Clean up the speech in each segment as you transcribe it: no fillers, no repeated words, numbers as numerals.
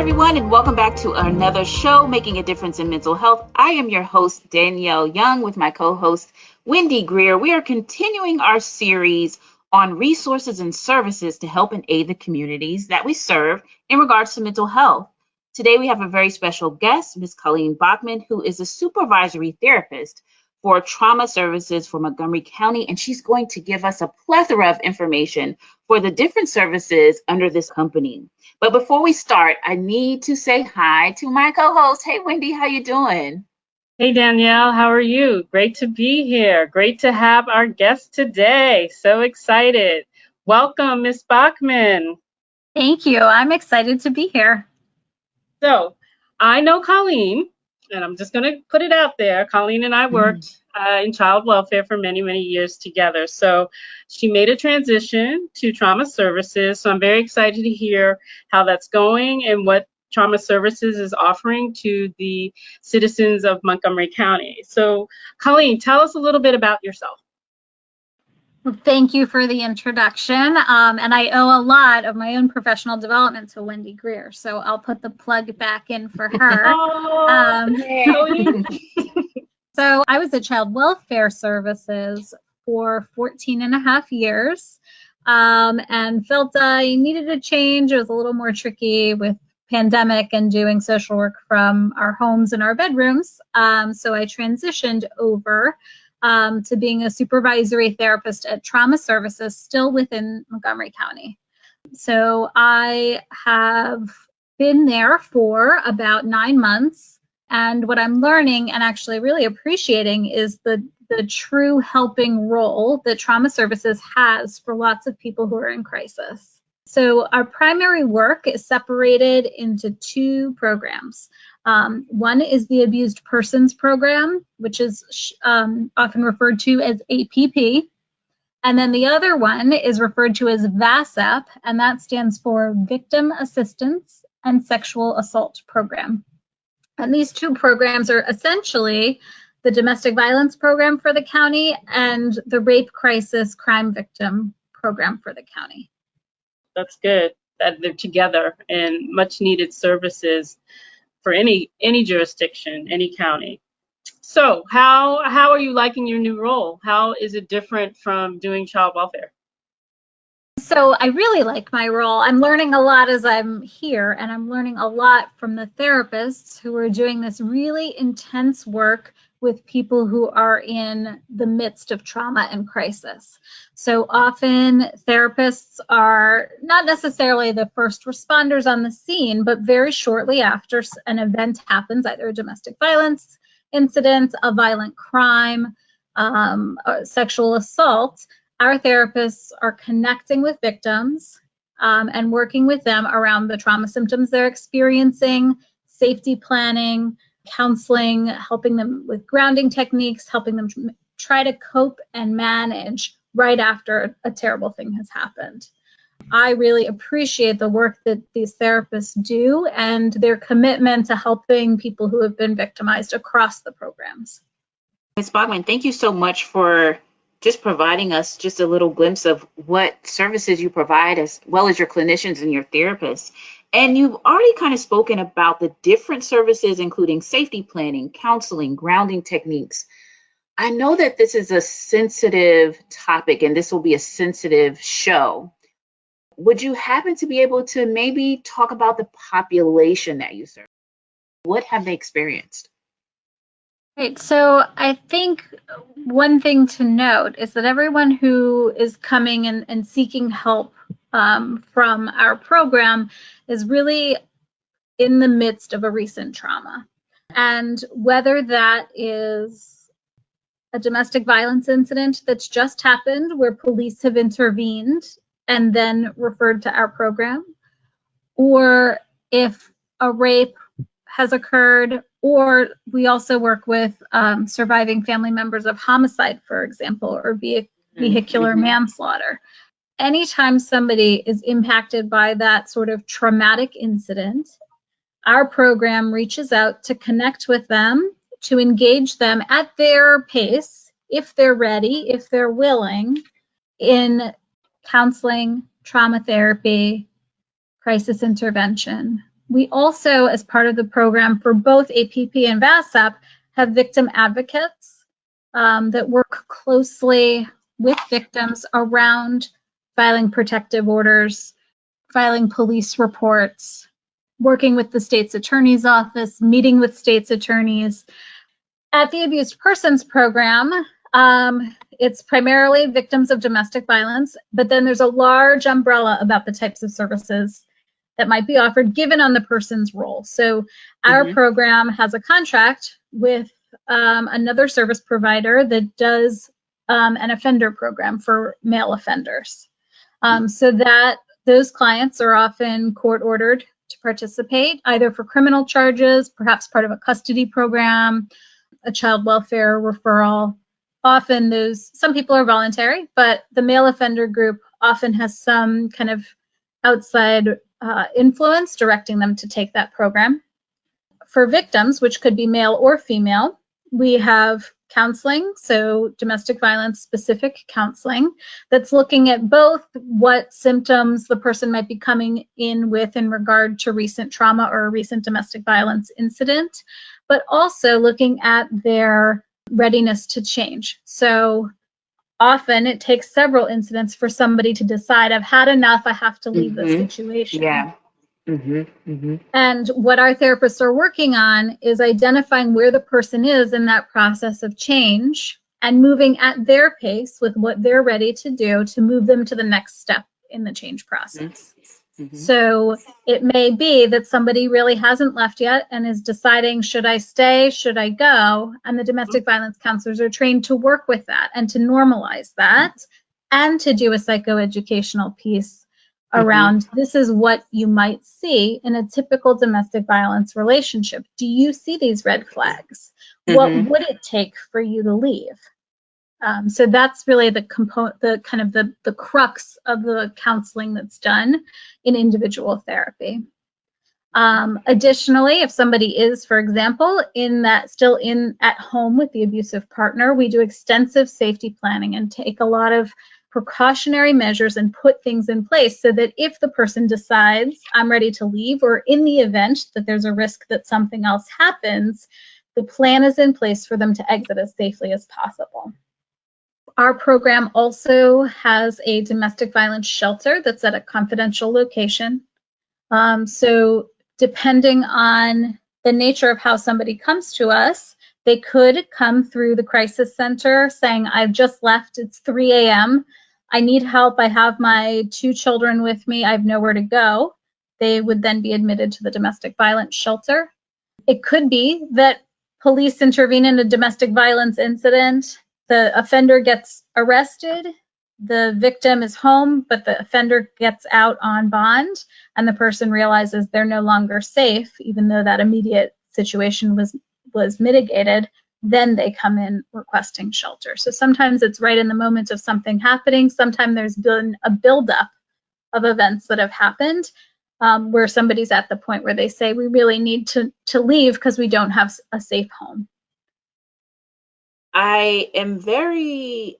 everyone, and welcome back to another show, Making a Difference in Mental Health. I am your host, Danielle Young, with my co-host, Wendy Grier. We are continuing our series on resources and services to help and aid the communities that we serve in regards to mental health. Today, we have a very special guest, Ms. Colleen Bokman, who is a supervisory therapist for trauma services for Montgomery County, and she's going to give us a plethora of information for the different services under this company. But before we start, I need to say hi to my co-host. Hey, Wendy, how you doing? Hey, Danielle, how are you? Great to be here. Great to have our guest today. So excited. Welcome, Ms. Bokman. Thank you. I'm excited to be here. So I know Colleen, and I'm just going to put it out there. Colleen and I worked in child welfare for many, many years together. So she made a transition to trauma services. So I'm very excited to hear how that's going and what trauma services is offering to the citizens of Montgomery County. So Colleen, tell us a little bit about yourself. Well, thank you for the introduction. And I owe a lot of my own professional development to Wendy Grier. So I'll put the plug back in for her. So I was at Child Welfare Services for 14 and a half years and felt I needed a change. It was a little more tricky with pandemic and doing social work from our homes and our bedrooms. So I transitioned over to being a supervisory therapist at trauma services, still within Montgomery County. So I have been there for about 9 months. And what I'm learning and actually really appreciating is the true helping role that trauma services has for lots of people who are in crisis. So our primary work is separated into two programs. One is the Abused Persons Program, which is often referred to as APP. And then the other one is referred to as VASAP, and that stands for Victim Assistance and Sexual Assault Program. And these two programs are essentially the domestic violence program for the county and the rape crisis crime victim program for the county. That's good that they're together and much needed services for any jurisdiction, any county. So how are you liking your new role? How is it different from doing child welfare? So I really like my role. I'm learning a lot as I'm here, and I'm learning a lot from the therapists who are doing this really intense work with people who are in the midst of trauma and crisis. So often therapists are not necessarily the first responders on the scene, but very shortly after an event happens, either a domestic violence incident, a violent crime, sexual assault, our therapists are connecting with victims and working with them around the trauma symptoms they're experiencing, safety planning, counseling, helping them with grounding techniques, helping them try to cope and manage right after a terrible thing has happened. I really appreciate the work that these therapists do and their commitment to helping people who have been victimized across the programs. Ms. Bokman, thank you so much for just providing us just a little glimpse of what services you provide, as well as your clinicians and your therapists. And you've already kind of spoken about the different services, including safety planning, counseling, grounding techniques. I know that this is a sensitive topic and this will be a sensitive show. Would you happen to be able to maybe talk about the population that you serve? What have they experienced? Right. So I think one thing to note is that everyone who is coming and seeking help from our program is really in the midst of a recent trauma. And whether that is a domestic violence incident that's just happened where police have intervened and then referred to our program, or if a rape has occurred, or we also work with surviving family members of homicide, for example, or vehicular manslaughter. Anytime somebody is impacted by that sort of traumatic incident, our program reaches out to connect with them, to engage them at their pace, if they're ready, if they're willing, in counseling, trauma therapy, crisis intervention, We also, as part of the program for both APP and VASAP, have victim advocates that work closely with victims around filing protective orders, filing police reports, working with the state's attorney's office, meeting with state's attorneys. At the Abused Persons Program, it's primarily victims of domestic violence, but then there's a large umbrella about the types of services that might be offered given on the person's role. So our program has a contract with another service provider that does an offender program for male offenders. So that those clients are often court ordered to participate, either for criminal charges, perhaps part of a custody program, a child welfare referral. Often some people are voluntary, but the male offender group often has some kind of outside influence directing them to take that program. For victims, which could be male or female, we have counseling, so domestic violence specific counseling, that's looking at both what symptoms the person might be coming in with in regard to recent trauma or a recent domestic violence incident, but also looking at their readiness to change. So often it takes several incidents for somebody to decide, I've had enough, I have to leave this situation. Yeah. And what our therapists are working on is identifying where the person is in that process of change and moving at their pace with what they're ready to do to move them to the next step in the change process. So it may be that somebody really hasn't left yet and is deciding, should I stay, should I go? And the domestic violence counselors are trained to work with that and to normalize that and to do a psychoeducational piece around this is what you might see in a typical domestic violence relationship. Do you see these red flags? What would it take for you to leave? So that's really the crux of the counseling that's done in individual therapy. Additionally, if somebody is, for example, still at home with the abusive partner, we do extensive safety planning and take a lot of precautionary measures and put things in place so that if the person decides I'm ready to leave, or in the event that there's a risk that something else happens, the plan is in place for them to exit as safely as possible. Our program also has a domestic violence shelter that's at a confidential location. So depending on the nature of how somebody comes to us, they could come through the crisis center saying, I've just left, it's 3 a.m., I need help, I have my 2 children with me, I have nowhere to go. They would then be admitted to the domestic violence shelter. It could be that police intervene in a domestic violence incident, the offender gets arrested, the victim is home, but the offender gets out on bond, and the person realizes they're no longer safe, even though that immediate situation was mitigated. Then they come in requesting shelter. So sometimes it's right in the moment of something happening. Sometimes there's been a buildup of events that have happened where somebody's at the point where they say, we really need to leave because we don't have a safe home. I am very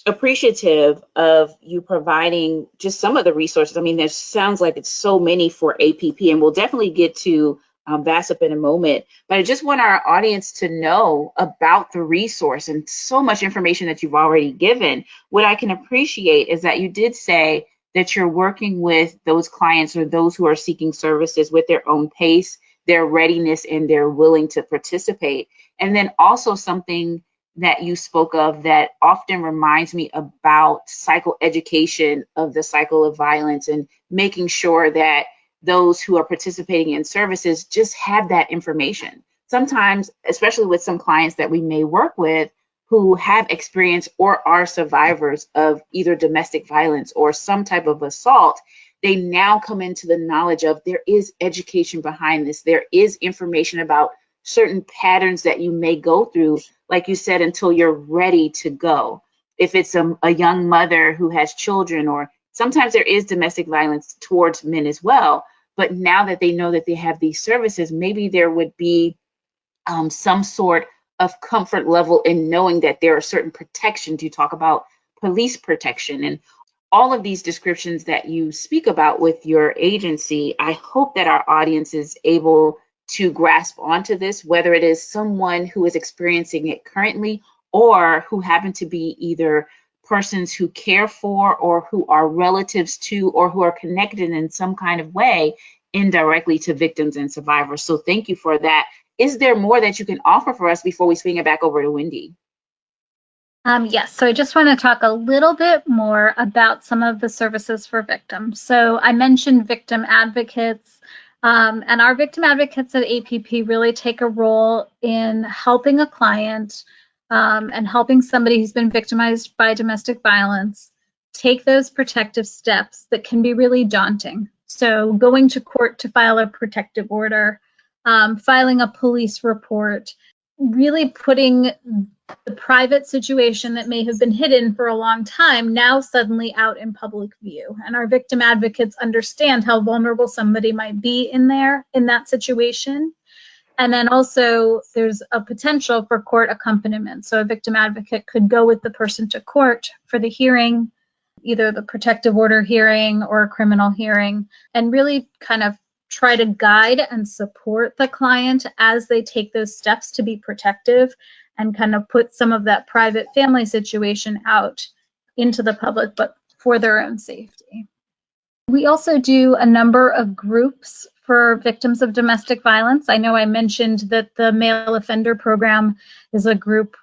appreciative of you providing just some of the resources. I mean, there sounds like it's so many for APP, and we'll definitely get to VASAP in a moment, but I just want our audience to know about the resource and so much information that you've already given. What I can appreciate is that you did say that you're working with those clients or those who are seeking services with their own pace, their readiness, and they're willing to participate. And then also something that you spoke of that often reminds me about psychoeducation of the cycle of violence and making sure that those who are participating in services just have that information. Sometimes, especially with some clients that we may work with who have experience or are survivors of either domestic violence or some type of assault, they now come into the knowledge of there is education behind this. There is information about certain patterns that you may go through, like you said, until you're ready to go. If it's a young mother who has children, or sometimes there is domestic violence towards men as well. But now that they know that they have these services, maybe there would be some sort of comfort level in knowing that there are certain protections. You talk about police protection and all of these descriptions that you speak about with your agency, I hope that our audience is able to grasp onto this, whether it is someone who is experiencing it currently or who happen to be either persons who care for or who are relatives to or who are connected in some kind of way indirectly to victims and survivors. So thank you for that. Is there more that you can offer for us before we swing it back over to Wendy? Yes, so I just want to talk a little bit more about some of the services for victims. So I mentioned victim advocates, and our victim advocates at APP really take a role in helping a client and helping somebody who's been victimized by domestic violence take those protective steps that can be really daunting. So going to court to file a protective order, filing a police report, really putting the private situation that may have been hidden for a long time now suddenly out in public view. And our victim advocates understand how vulnerable somebody might be in that situation. And then also there's a potential for court accompaniment. So a victim advocate could go with the person to court for the hearing, either the protective order hearing or a criminal hearing, and really kind of try to guide and support the client as they take those steps to be protective and kind of put some of that private family situation out into the public, but for their own safety. We also do a number of groups for victims of domestic violence. I know I mentioned that the male offender program is a group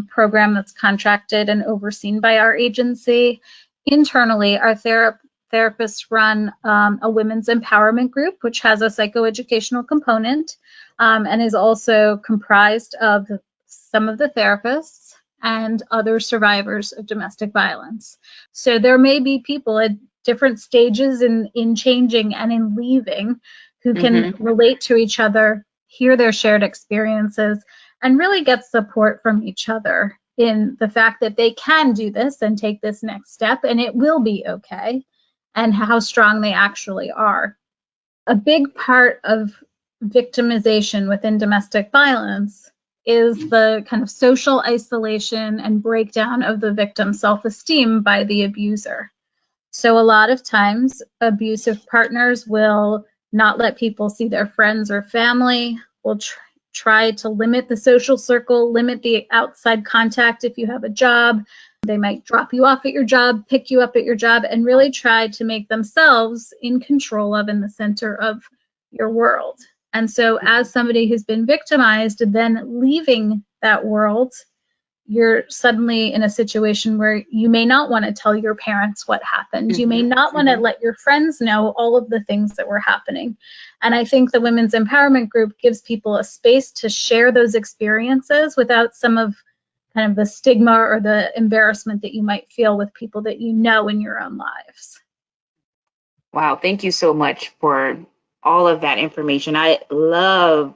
program that's contracted and overseen by our agency. Internally, our therapists run a women's empowerment group, which has a psychoeducational component and is also comprised of some of the therapists and other survivors of domestic violence. So there may be people at different stages in changing and in leaving who can relate to each other, hear their shared experiences, and really get support from each other in the fact that they can do this and take this next step and it will be okay, and how strong they actually are. A big part of victimization within domestic violence is the kind of social isolation and breakdown of the victim's self-esteem by the abuser. So a lot of times abusive partners will not let people see their friends or family, will try to limit the social circle, limit the outside contact if you have a job. They might drop you off at your job, pick you up at your job, and really try to make themselves in control of, in the center of your world. And so as somebody who's been victimized, then leaving that world, you're suddenly in a situation where you may not want to tell your parents what happened. You may not want to let your friends know all of the things that were happening. And I think the Women's Empowerment Group gives people a space to share those experiences without some of kind of the stigma or the embarrassment that you might feel with people that you know in your own lives. Wow, thank you so much for all of that information. I love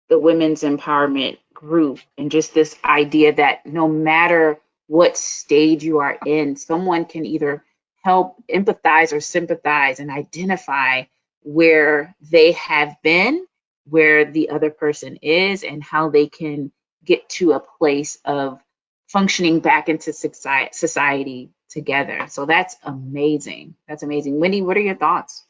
the Women's Empowerment Group and just this idea that no matter what stage you are in, someone can either help empathize or sympathize and identify where they have been, where the other person is, and how they can get to a place of functioning back into society together. So that's amazing. That's amazing. Wendy, what are your thoughts?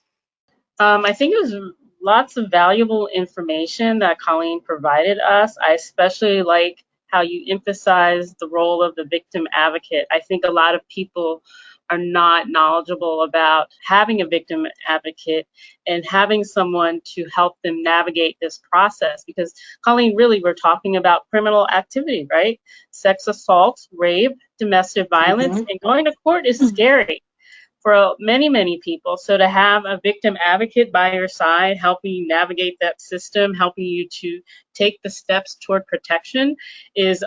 I think it was lots of valuable information that Colleen provided us. I especially like how you emphasize the role of the victim advocate. I think a lot of people are not knowledgeable about having a victim advocate and having someone to help them navigate this process, because Colleen, really, we're talking about criminal activity, right? Sex assault, rape, domestic violence, and going to court is scary for many, many people. So to have a victim advocate by your side, helping you navigate that system, helping you to take the steps toward protection is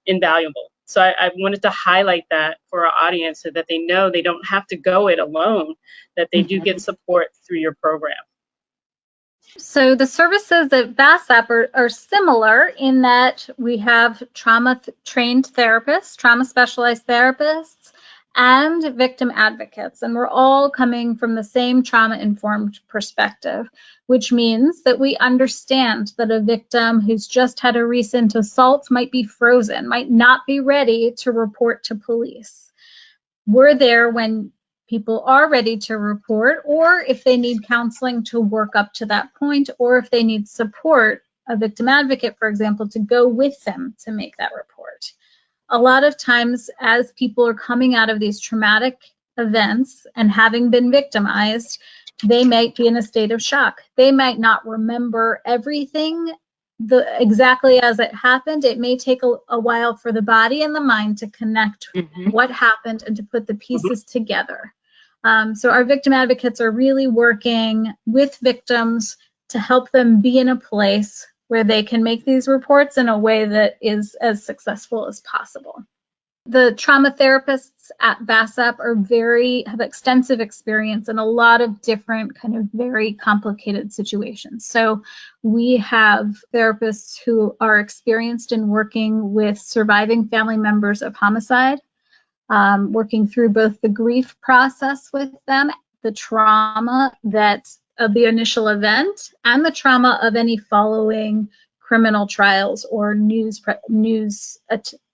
invaluable. So I wanted to highlight that for our audience so that they know they don't have to go it alone, that they do get support through your program. So the services at VASAP are similar in that we have trauma-trained therapists, trauma-specialized therapists, and victim advocates, and we're all coming from the same trauma-informed perspective, which means that we understand that a victim who's just had a recent assault might be frozen, might not be ready to report to police. we're there when people are ready to report, or if they need counseling to work up to that point, or if they need support, a victim advocate, for example, to go with them to make that report. A lot of times, as people are coming out of these traumatic events and having been victimized, they might be in a state of shock. They might not remember everything exactly as it happened. It may take a while for the body and the mind to connect what happened and to put the pieces together. So our victim advocates are really working with victims to help them be in a place where they can make these reports in a way that is as successful as possible. The trauma therapists at VASAP have extensive experience in a lot of different kind of very complicated situations. So we have therapists who are experienced in working with surviving family members of homicide, working through both the grief process with them, the trauma of the initial event, and the trauma of any following criminal trials or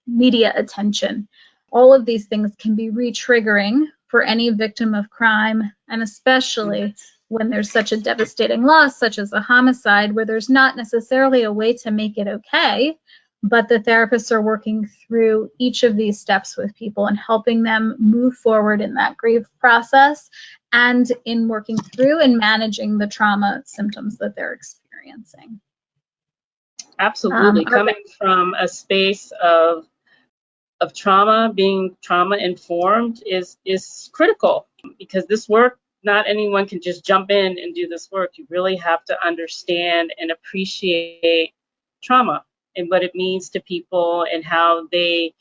media attention. All of these things can be re-triggering for any victim of crime, and especially when there's such a devastating loss, such as a homicide, where there's not necessarily a way to make it okay, but the therapists are working through each of these steps with people and helping them move forward in that grief process and in working through and managing the trauma symptoms that they're experiencing. Absolutely. Coming from a space of trauma, being trauma informed is critical, because this work, not anyone can just jump in and do this work. You really have to understand and appreciate trauma and what it means to people and how they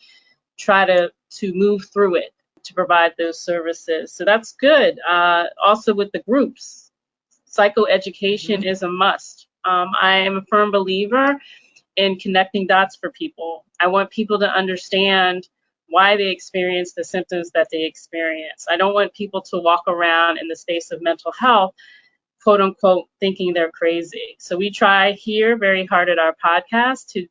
try to move through it to provide those services. So that's good. Also with the groups, psychoeducation is a must. I am a firm believer in connecting dots for people. I want people to understand why they experience the symptoms that they experience. I don't want people to walk around in the space of mental health, quote unquote, thinking they're crazy. So we try here very hard at our podcast to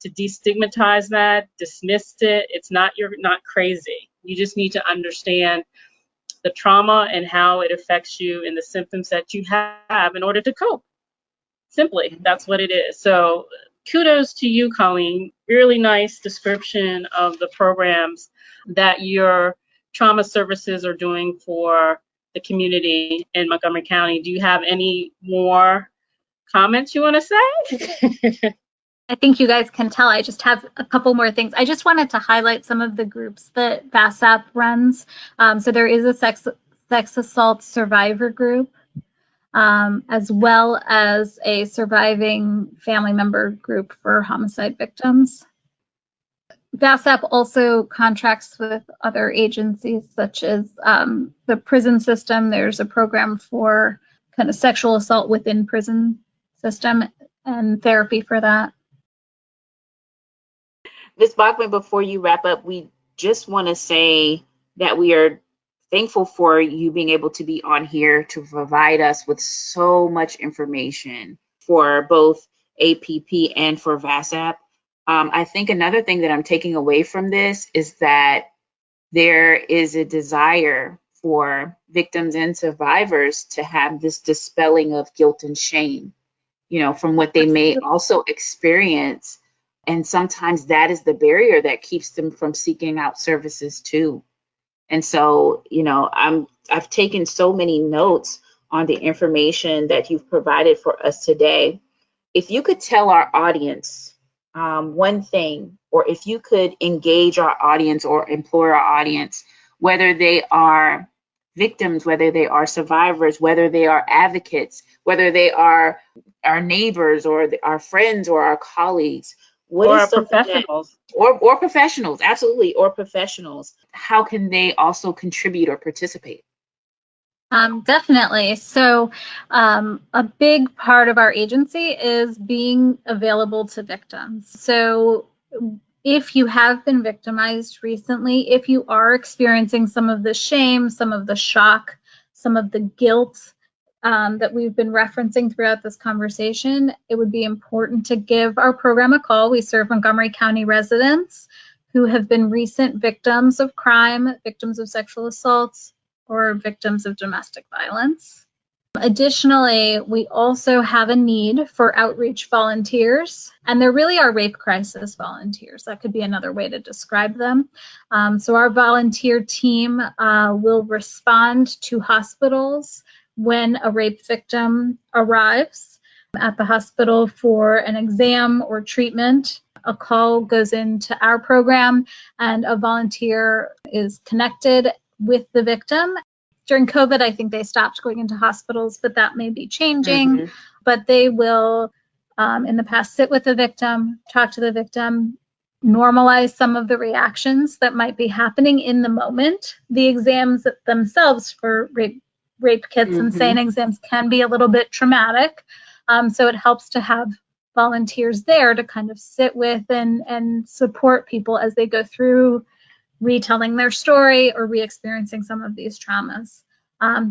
destigmatize that, dismiss it. You're not crazy. You just need to understand the trauma and how it affects you and the symptoms that you have in order to cope. Simply, that's what it is. So kudos to you, Colleen. Really nice description of the programs that your trauma services are doing for the community in Montgomery County. Do you have any more comments you want to say? I think you guys can tell I just have a couple more things. I just wanted to highlight some of the groups that VASAP runs. So there is a sex assault survivor group, as well as a surviving family member group for homicide victims. VASAP also contracts with other agencies such as the prison system. There's a program for kind of sexual assault within prison system and therapy for that. Ms. Bokman, before you wrap up, we just want to say that we are thankful for you being able to be on here to provide us with so much information for both APP and for VASAP. I think another thing that I'm taking away from this is that there is a desire for victims and survivors to have this dispelling of guilt and shame, from what they may also experience. And sometimes that is the barrier that keeps them from seeking out services too. And so, I've taken so many notes on the information that you've provided for us today. If you could tell our audience one thing, or if you could engage our audience or implore our audience, whether they are victims, whether they are survivors, whether they are advocates, whether they are our neighbors or our friends or our colleagues, or professionals. Or professionals, absolutely, or professionals. How can they also contribute or participate? Definitely. So a big part of our agency is being available to victims. So if you have been victimized recently, if you are experiencing some of the shame, some of the shock, some of the guilt that we've been referencing throughout this conversation, it would be important to give our program a call. We serve Montgomery County residents who have been recent victims of crime, victims of sexual assaults, or victims of domestic violence. Additionally, we also have a need for outreach volunteers, and there really are rape crisis volunteers. That could be another way to describe them. So our volunteer team will respond to hospitals when a rape victim arrives at the hospital for an exam or treatment. A call goes into our program, and a volunteer is connected with the victim. During COVID, I think they stopped going into hospitals, but that may be changing. But they will, in the past, sit with the victim, talk to the victim, normalize some of the reactions that might be happening in the moment. The exams themselves for rape kits and SANE exams can be a little bit traumatic. So it helps to have volunteers there to kind of sit with and support people as they go through retelling their story or re-experiencing some of these traumas.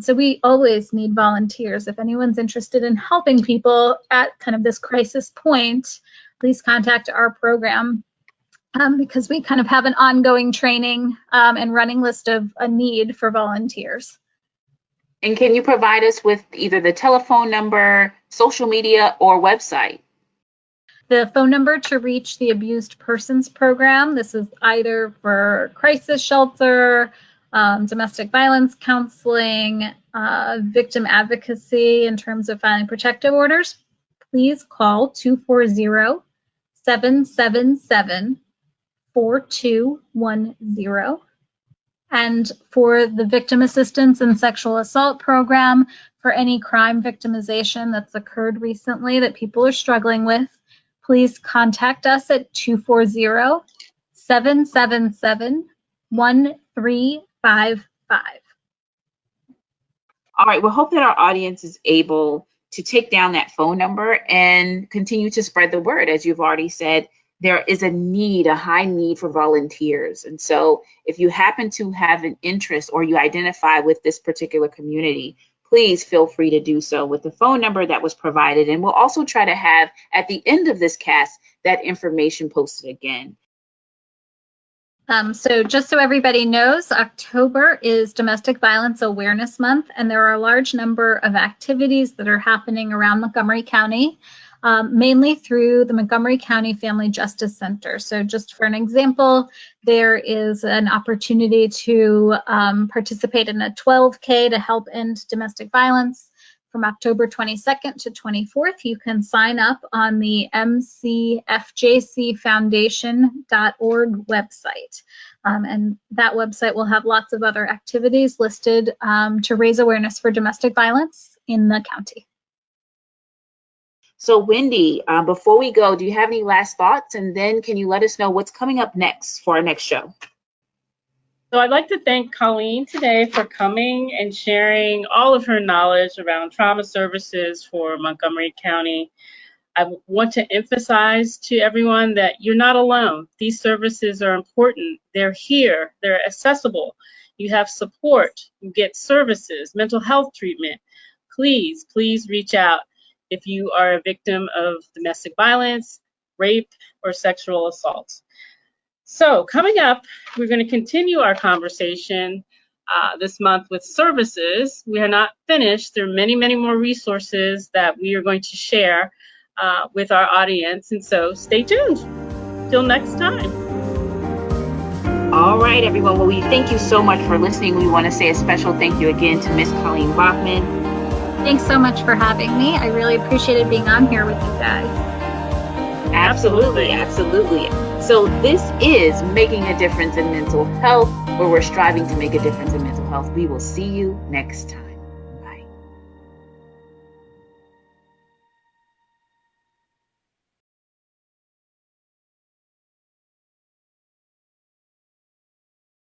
So we always need volunteers. If anyone's interested in helping people at kind of this crisis point, please contact our program because we kind of have an ongoing training and running list of a need for volunteers. And can you provide us with either the telephone number, social media, or website? The phone number to reach the Abused Persons Program, this is either for crisis shelter, domestic violence counseling, victim advocacy in terms of filing protective orders, please call 240-777-4210. And for the Victim Assistance and Sexual Assault Program, for any crime victimization that's occurred recently that people are struggling with, please contact us at 240-777-1355. All right, we hope that our audience is able to take down that phone number and continue to spread the word. As you've already said, there is a high need for volunteers. And so if you happen to have an interest or you identify with this particular community, please feel free to do so with the phone number that was provided. And we'll also try to have at the end of this cast that information posted again. So just so everybody knows, October is Domestic Violence Awareness Month, and there are a large number of activities that are happening around Montgomery County, mainly through the Montgomery County Family Justice Center. So just for an example, there is an opportunity to participate in a 12K to help end domestic violence from October 22nd to 24th. You can sign up on the mcfjcfoundation.org website. And that website will have lots of other activities listed to raise awareness for domestic violence in the county. So Wendy, before we go, do you have any last thoughts? And then can you let us know what's coming up next for our next show? So I'd like to thank Colleen today for coming and sharing all of her knowledge around trauma services for Montgomery County. I want to emphasize to everyone that you're not alone. These services are important. They're here. They're accessible. You have support. You get services, mental health treatment. Please reach out if you are a victim of domestic violence, rape, or sexual assault. So coming up, we're going to continue our conversation this month with services. We are not finished. There are many, many more resources that we are going to share with our audience. And so stay tuned. Till next time. All right, everyone. Well, we thank you so much for listening. We want to say a special thank you again to Miss Colleen Bokman. Thanks so much for having me. I really appreciated being on here with you guys. Absolutely. So this is Making a Difference in Mental Health, where we're striving to make a difference in mental health. We will see you next time.